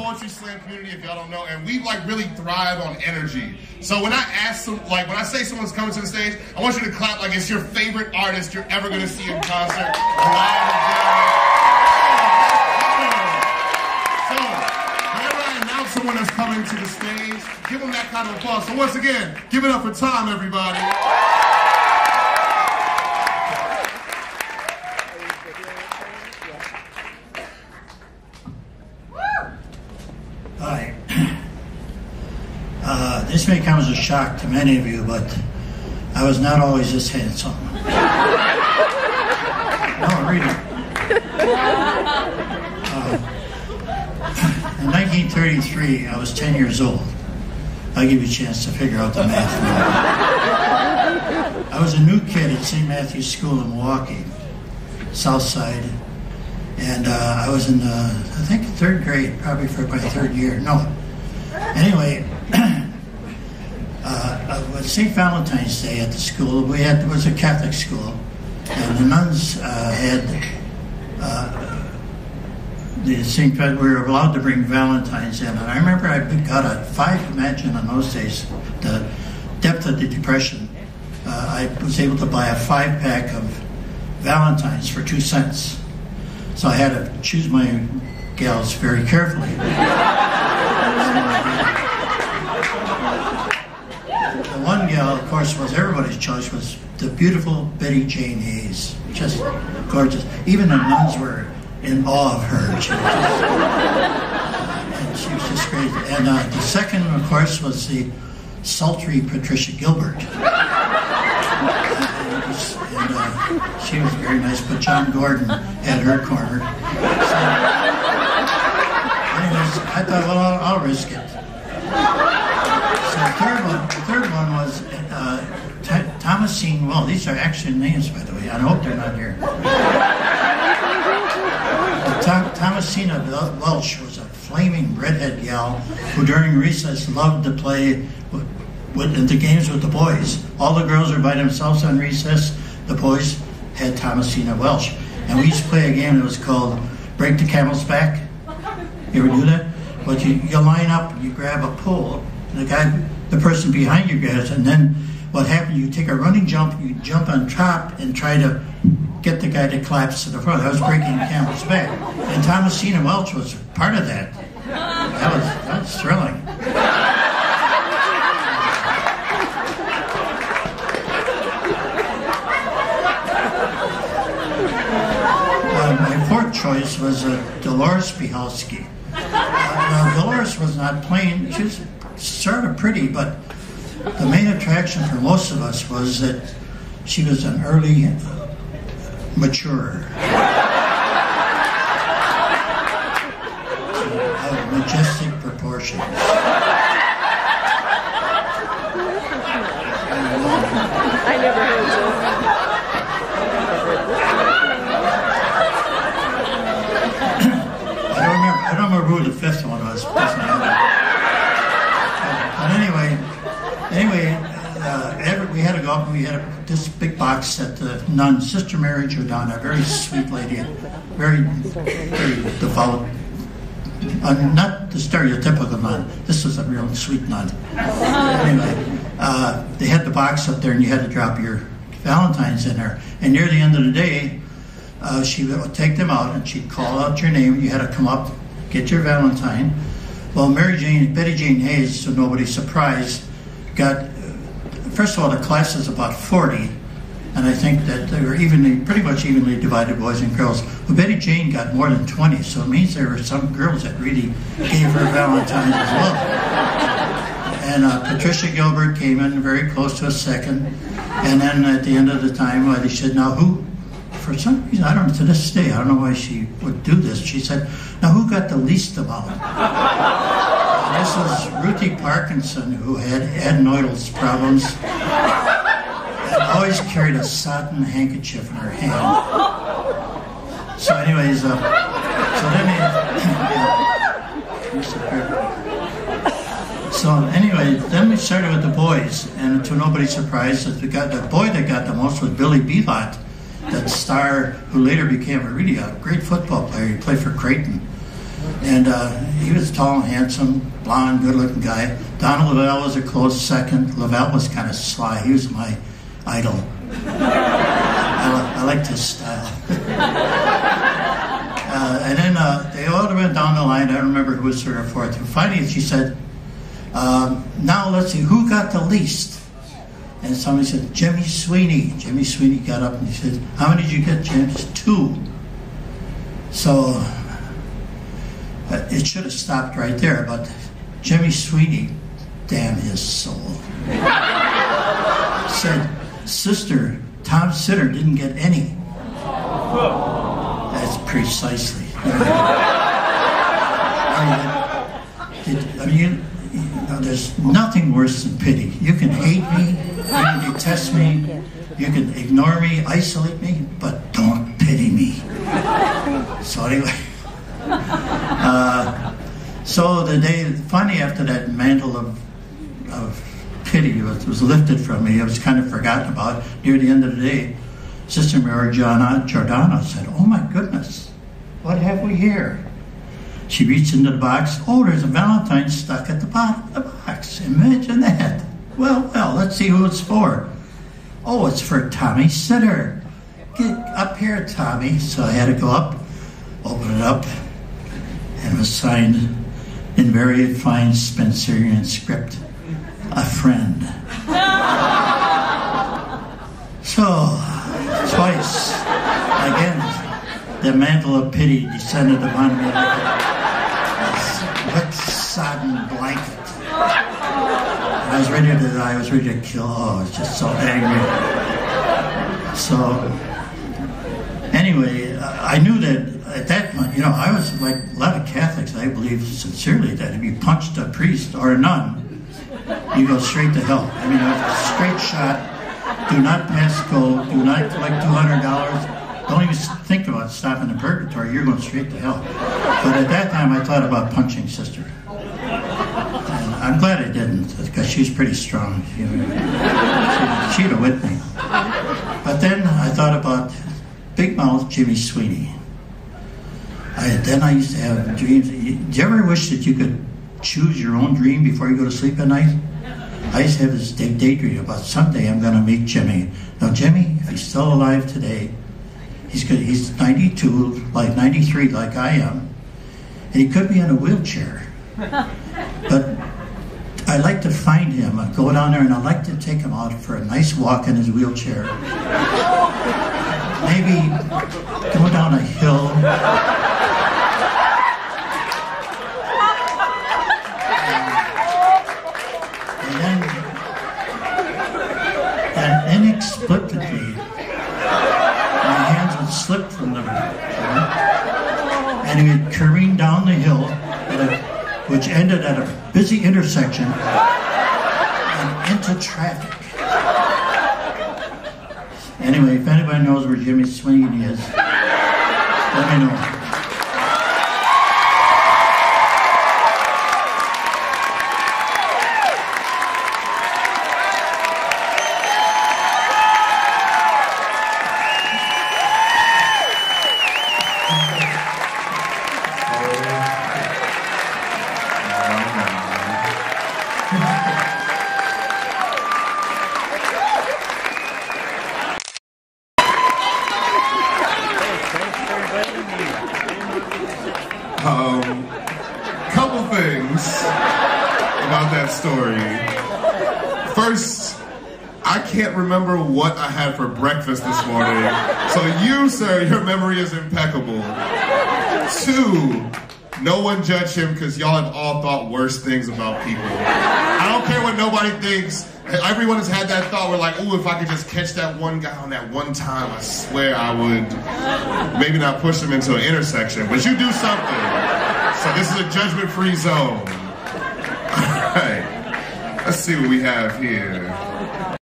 poetry slam community, if y'all don't know, and we like really thrive on energy. So when I ask some, like when I say someone's coming to the stage, I want you to clap like it's your favorite artist you're ever gonna see in concert. So whenever I announce someone that's coming to the stage, give them that kind of applause. So once again, give it up for Tom, everybody. Hi. This may come as a shock to many of you, but I was not always this handsome. No, really. In 1933, I was 10 years old. I'll give you a chance to figure out the math now. I was a new kid at St. Matthew's School in Milwaukee, South Side. And I was in, I think, third grade, probably for my third year. No. Anyway, St. Valentine's Day at the school, it was a Catholic school, and the nuns we were allowed to bring Valentines in. And I remember I got imagine in those days, the depth of the Depression, I was able to buy a 5-pack of Valentines for 2 cents. So I had to choose my gals very carefully. The one gal, of course, was everybody's choice, was the beautiful Betty Jane Hayes. Just gorgeous. Even the nuns were in awe of her. She was just great. And the second, of course, was the sultry Patricia Gilbert. She was very nice, but John Gordon had her corner. So, anyways, I thought, well, I'll risk it. So the third one was Thomasine. Well, these are actually names, by the way. I hope they're not here. Thomasina Welsh was a flaming redhead gal who during recess loved to play in the games with the boys. All the girls were by themselves on recess. The boys had Thomasina Welsh. And we used to play a game that was called Break the Camel's Back. You ever do that? But you line up, you grab a pole, the person behind you grabs, and then what happens, you take a running jump, you jump on top and try to get the guy to collapse to the front. That was breaking the camel's back. And Thomasina Welch was part of that. That was thrilling. My fourth choice was Dolores Bihalski. Now, Dolores was not plain. She was sort of pretty, but the main attraction for most of us was that she was an early maturer. Of majestic proportions. I never heard this. I don't remember who the fifth one was. But anyway, we had to go up and we had this big box that the nun, Sister Mary Giordano, a very sweet lady, very, very devout, not the stereotypical nun. This was a real sweet nun. Anyway, they had the box up there and you had to drop your Valentines in there. And near the end of the day, she would take them out and she'd call out your name. You had to come up, get your Valentine. Well, Betty Jane Hayes, to nobody's surprise, got, first of all, the class is about 40, and I think that they were pretty much evenly divided, boys and girls. But Betty Jane got more than 20, so it means there were some girls that really gave her Valentines as well. And Patricia Gilbert came in very close to a second, and then at the end of the time, they said, now who? For some reason, I don't know, to this day, I don't know why she would do this. She said, now who got the least amount? And this was Ruthie Parkinson, who had adenoidal problems and always carried a sodden handkerchief in her hand. So anyways, then we started with the boys, and to nobody's surprise, the boy that got the most was Billy Belot, that star who later became a great football player. He played for Creighton. And he was tall, handsome, blonde, good-looking guy. Donald Lavelle was a close second. Lavelle was kind of sly. He was my idol. I liked his style. And then they all went down the line. I don't remember who was third or fourth. And finally, she said, now let's see, who got the least? And somebody said, Jimmy Sweeney. Jimmy Sweeney got up and he said, how many did you get, James? 2. So it should have stopped right there, but Jimmy Sweeney, damn his soul, said, sister, Tom Sitter didn't get any. That's precisely. I mean, there's nothing worse than pity. You can hate me, you can detest me, you can ignore me, isolate me, but don't pity me. So anyway, so the day, finally after that mantle of pity was lifted from me, it was kind of forgotten about. Near the end of the day, Sister Mary Giordano said, oh my goodness, what have we here? She reached into the box. Oh, there's a Valentine stuck at the bottom of the box. Imagine that. Well, let's see who it's for. Oh, it's for Tommy Sitter. Get up here, Tommy. So I had to go up, open it up, and it was signed in very fine Spencerian script, a friend. So, twice, again, the mantle of pity descended upon me like a wet, sodden blanket. And I was ready to die. I was ready to kill. Oh, I was just so angry. So, anyway, I knew that at that point, you know, I was like a lot of Catholics. I believe sincerely that if you punched a priest or a nun, you go straight to hell. I mean, a straight shot. Do not pass go. Do not collect $200. Don't even think about stopping in purgatory. You're going straight to hell. But at that time, I thought about punching Sister. And I'm glad I didn't, because she's pretty strong. You know, she'd have whipped me. But then I thought about Big Mouth Jimmy Sweeney. Then I used to have dreams. Did you ever wish that you could choose your own dream before you go to sleep at night? I used to have this daydream about someday I'm going to meet Jimmy. Now, Jimmy, if he's still alive today, he's 92, like 93, like I am, and he could be in a wheelchair. But I'd like to find him. I'd go down there and I'd like to take him out for a nice walk in his wheelchair. Maybe go down a hill. And inexplicably, my hands would slip from them, and he would careen down the hill, which ended at a busy intersection, and into traffic. Anyway, if anybody knows where Jimmy Sweeney is, let me know. Couple things about that story. First, I can't remember what I had for breakfast this morning. So you, sir, your memory is impeccable. 2, no one judge him because y'all have all thought worse things about people. I don't care what nobody thinks. Everyone has had that thought where like, ooh, if I could just catch that one guy on that one time, I swear I would maybe not push him into an intersection, but you do something. So this is a judgment-free zone. All right, let's see what we have here.